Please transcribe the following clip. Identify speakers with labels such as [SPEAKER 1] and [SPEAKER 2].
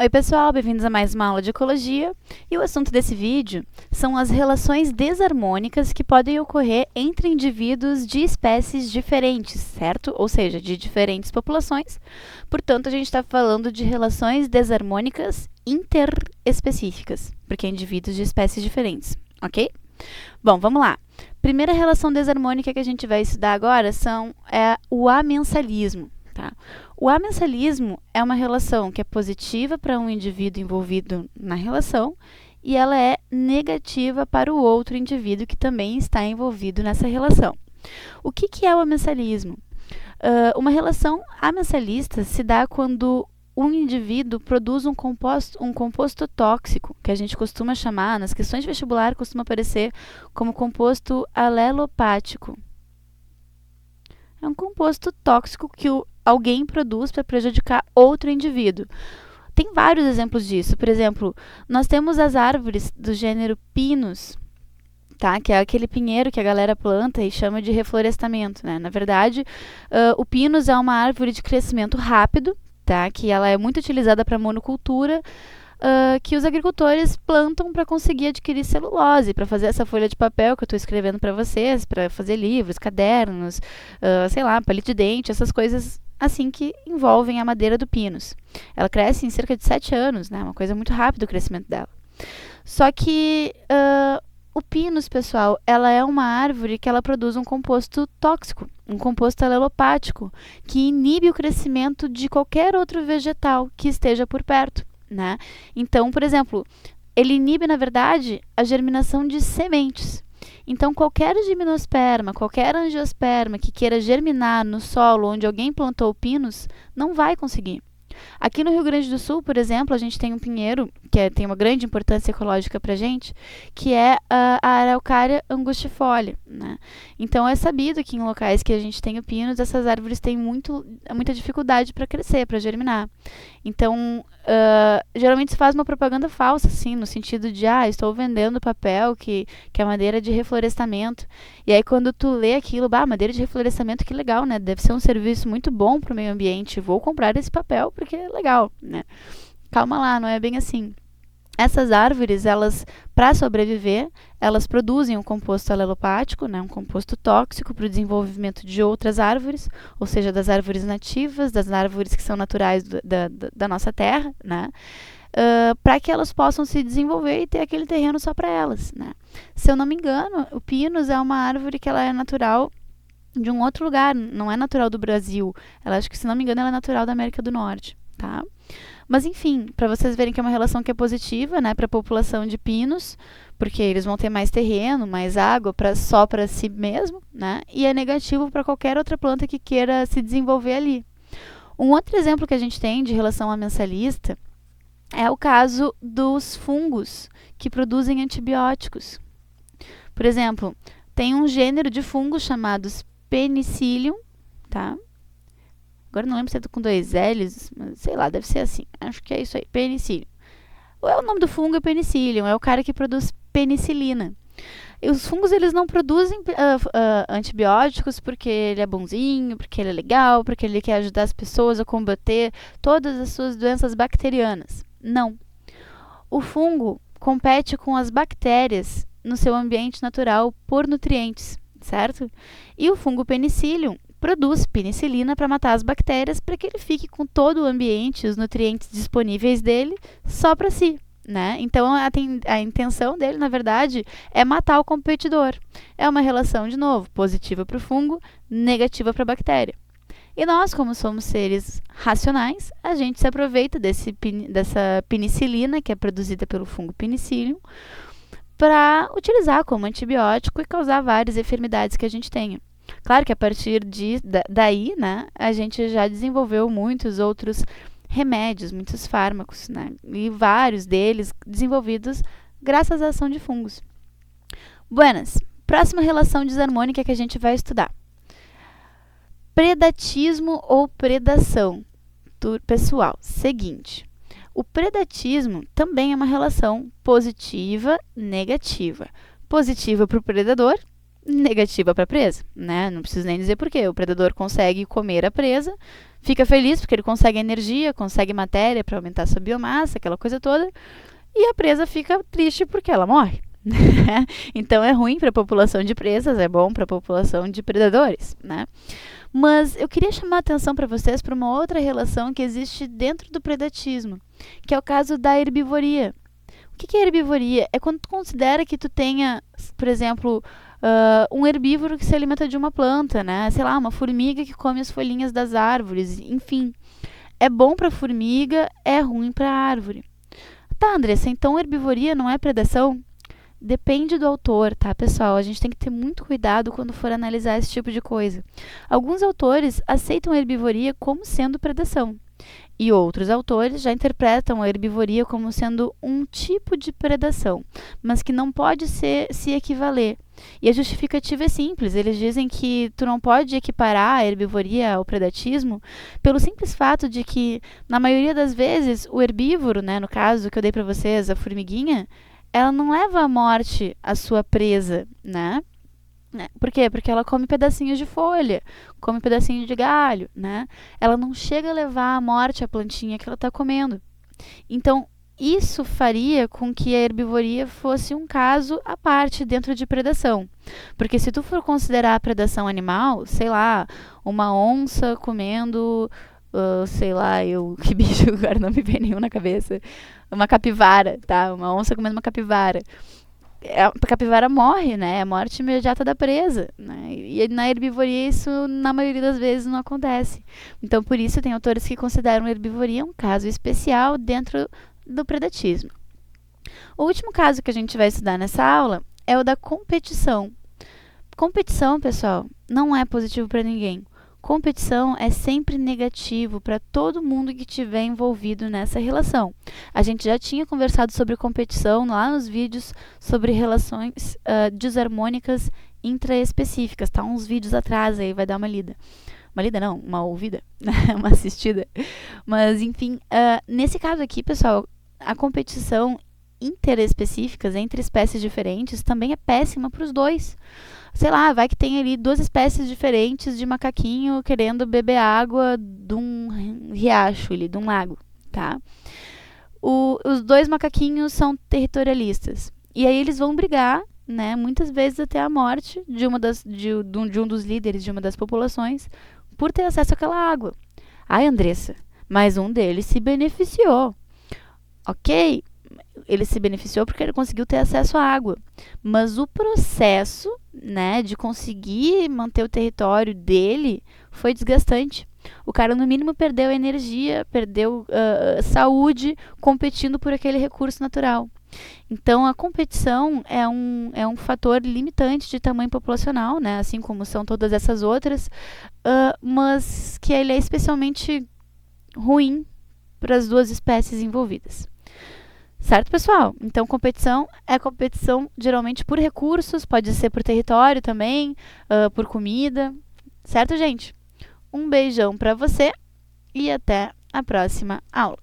[SPEAKER 1] Oi pessoal, bem-vindos a mais uma aula de ecologia, e o assunto desse vídeo são as relações desarmônicas que podem ocorrer entre indivíduos de espécies diferentes, certo? Ou seja, de diferentes populações. Portanto, a gente está falando de relações desarmônicas interespecíficas, porque é indivíduos de espécies diferentes, ok? Bom, vamos lá. Primeira relação desarmônica que a gente vai estudar agora é o amensalismo. Tá? O amensalismo é uma relação que é positiva para um indivíduo envolvido na relação e ela é negativa para o outro indivíduo que também está envolvido nessa relação. O que é o amensalismo? Uma relação amensalista se dá quando um indivíduo produz um composto tóxico, que a gente costuma chamar, nas questões de vestibular, costuma aparecer como composto alelopático. É um composto tóxico que alguém produz para prejudicar outro indivíduo. Tem vários exemplos disso. Por exemplo, nós temos as árvores do gênero Pinus, tá? Que é aquele pinheiro que a galera planta e chama de reflorestamento, né? Na verdade, o Pinus é uma árvore de crescimento rápido, tá? Que ela é muito utilizada para monocultura, que os agricultores plantam para conseguir adquirir celulose, para fazer essa folha de papel que eu estou escrevendo para vocês, para fazer livros, cadernos, sei lá, palito de dente, essas coisas assim que envolvem a madeira do pinus. Ela cresce em cerca de 7 anos, né? Uma coisa muito rápida o crescimento dela. Só que o pinus, pessoal, ela é uma árvore que ela produz um composto tóxico, um composto alelopático, que inibe o crescimento de qualquer outro vegetal que esteja por perto, né? Então, por exemplo, ele inibe, na verdade, a germinação de sementes. Então, qualquer gimnosperma, qualquer angiosperma que queira germinar no solo onde alguém plantou pinus, não vai conseguir. Aqui no Rio Grande do Sul, por exemplo, a gente tem um pinheiro, que tem uma grande importância ecológica para a gente, que é a Araucária angustifolia, né? Então, é sabido que em locais que a gente tem o pinus, essas árvores têm muita dificuldade para crescer, para germinar. Então, geralmente se faz uma propaganda falsa, assim, no sentido de, estou vendendo papel que é madeira de reflorestamento. E aí, quando tu lê aquilo, madeira de reflorestamento, que legal, né? Deve ser um serviço muito bom para o meio ambiente. Vou comprar esse papel porque é legal, né? Calma lá, não é bem assim. Essas árvores, elas, para sobreviver, elas produzem um composto alelopático, né, um composto tóxico para o desenvolvimento de outras árvores, ou seja, das árvores nativas, das árvores que são naturais da nossa terra, né, para que elas possam se desenvolver e ter aquele terreno só para elas, né. Se eu não me engano, o pinus é uma árvore que ela é natural de um outro lugar, não é natural do Brasil. Ela, acho que, se não me engano, ela é natural da América do Norte, tá? Mas, enfim, para vocês verem que é uma relação que é positiva, né, para a população de pinos, porque eles vão ter mais terreno, mais água só para si mesmo, né, e é negativo para qualquer outra planta que queira se desenvolver ali. Um outro exemplo que a gente tem de relação amensalista é o caso dos fungos que produzem antibióticos. Por exemplo, tem um gênero de fungos chamados Penicillium, tá? Agora não lembro se é com 2 L's, mas sei lá, deve ser assim. Acho que é isso aí, Penicillium. O nome do fungo é Penicillium, é o cara que produz penicilina. E os fungos, eles não produzem antibióticos porque ele é bonzinho, porque ele é legal, porque ele quer ajudar as pessoas a combater todas as suas doenças bacterianas. Não. O fungo compete com as bactérias no seu ambiente natural por nutrientes, certo? E o fungo Penicillium produz penicilina para matar as bactérias, para que ele fique com todo o ambiente, os nutrientes disponíveis dele, só para si, né? Então, a intenção dele, na verdade, é matar o competidor. É uma relação, de novo, positiva para o fungo, negativa para a bactéria. E nós, como somos seres racionais, a gente se aproveita dessa penicilina, que é produzida pelo fungo Penicillium, para utilizar como antibiótico e causar várias enfermidades que a gente tenha. Claro que a partir daí, né, a gente já desenvolveu muitos outros remédios, muitos fármacos, né, e vários deles desenvolvidos graças à ação de fungos. Buenas, próxima relação desarmônica que a gente vai estudar. Predatismo ou predação. Pessoal, seguinte, o predatismo também é uma relação positiva, negativa. Positiva para o predador, negativa para a presa, né? Não preciso nem dizer por quê. O predador consegue comer a presa, fica feliz porque ele consegue energia, consegue matéria para aumentar sua biomassa, aquela coisa toda, e a presa fica triste porque ela morre. Então é ruim para a população de presas, é bom para a população de predadores, né? Mas eu queria chamar a atenção para vocês para uma outra relação que existe dentro do predatismo, que é o caso da herbivoria. O que é herbivoria? É quando tu considera que tu tenha, por exemplo, um herbívoro que se alimenta de uma planta, né? Sei lá, uma formiga que come as folhinhas das árvores, enfim. É bom para a formiga, é ruim para a árvore. Tá, Andressa, então herbivoria não é predação? Depende do autor, tá, pessoal? A gente tem que ter muito cuidado quando for analisar esse tipo de coisa. Alguns autores aceitam a herbivoria como sendo predação, e outros autores já interpretam a herbivoria como sendo um tipo de predação, mas que não pode se equivaler. E a justificativa é simples, eles dizem que tu não pode equiparar a herbivoria ao predatismo pelo simples fato de que, na maioria das vezes, o herbívoro, né, no caso que eu dei para vocês, a formiguinha, ela não leva à morte a sua presa, né? Por quê? Porque ela come pedacinhos de folha, come pedacinho de galho, né? Ela não chega a levar à morte a plantinha que ela está comendo. Então, isso faria com que a herbivoria fosse um caso à parte dentro de predação. Porque se tu for considerar a predação animal, sei lá, uma onça comendo, sei lá, que bicho, agora não me vem nenhum na cabeça. Uma capivara, tá? Uma onça comendo uma capivara. A capivara morre, né? É a morte imediata da presa, né? E na herbivoria isso, na maioria das vezes, não acontece. Então, por isso, tem autores que consideram a herbivoria um caso especial dentro do predatismo. O último caso que a gente vai estudar nessa aula é o da competição. Competição, pessoal, não é positivo para ninguém. Competição é sempre negativo para todo mundo que estiver envolvido nessa relação. A gente já tinha conversado sobre competição lá nos vídeos sobre relações desarmônicas intraespecíficas, tá? Uns vídeos atrás aí, vai dar uma lida. Uma lida não, uma ouvida, uma assistida. Mas, enfim, nesse caso aqui, pessoal, a competição interespecíficas entre espécies diferentes também é péssima para os dois. Sei lá, vai que tem ali duas espécies diferentes de macaquinho querendo beber água de um riacho ali, de um lago, tá? Os dois macaquinhos são territorialistas. E aí eles vão brigar, né, muitas vezes até a morte de um dos líderes de uma das populações por ter acesso àquela água. Ai, Andressa, mas um deles se beneficiou. Ok, ele se beneficiou porque ele conseguiu ter acesso à água. Mas o processo, né, de conseguir manter o território dele foi desgastante. O cara, no mínimo, perdeu energia, perdeu saúde, competindo por aquele recurso natural. Então, a competição é um fator limitante de tamanho populacional, né, assim como são todas essas outras, mas que ele é especialmente ruim para as duas espécies envolvidas. Certo, pessoal? Então, competição é competição geralmente por recursos, pode ser por território também, por comida. Certo, gente? Um beijão para você e até a próxima aula.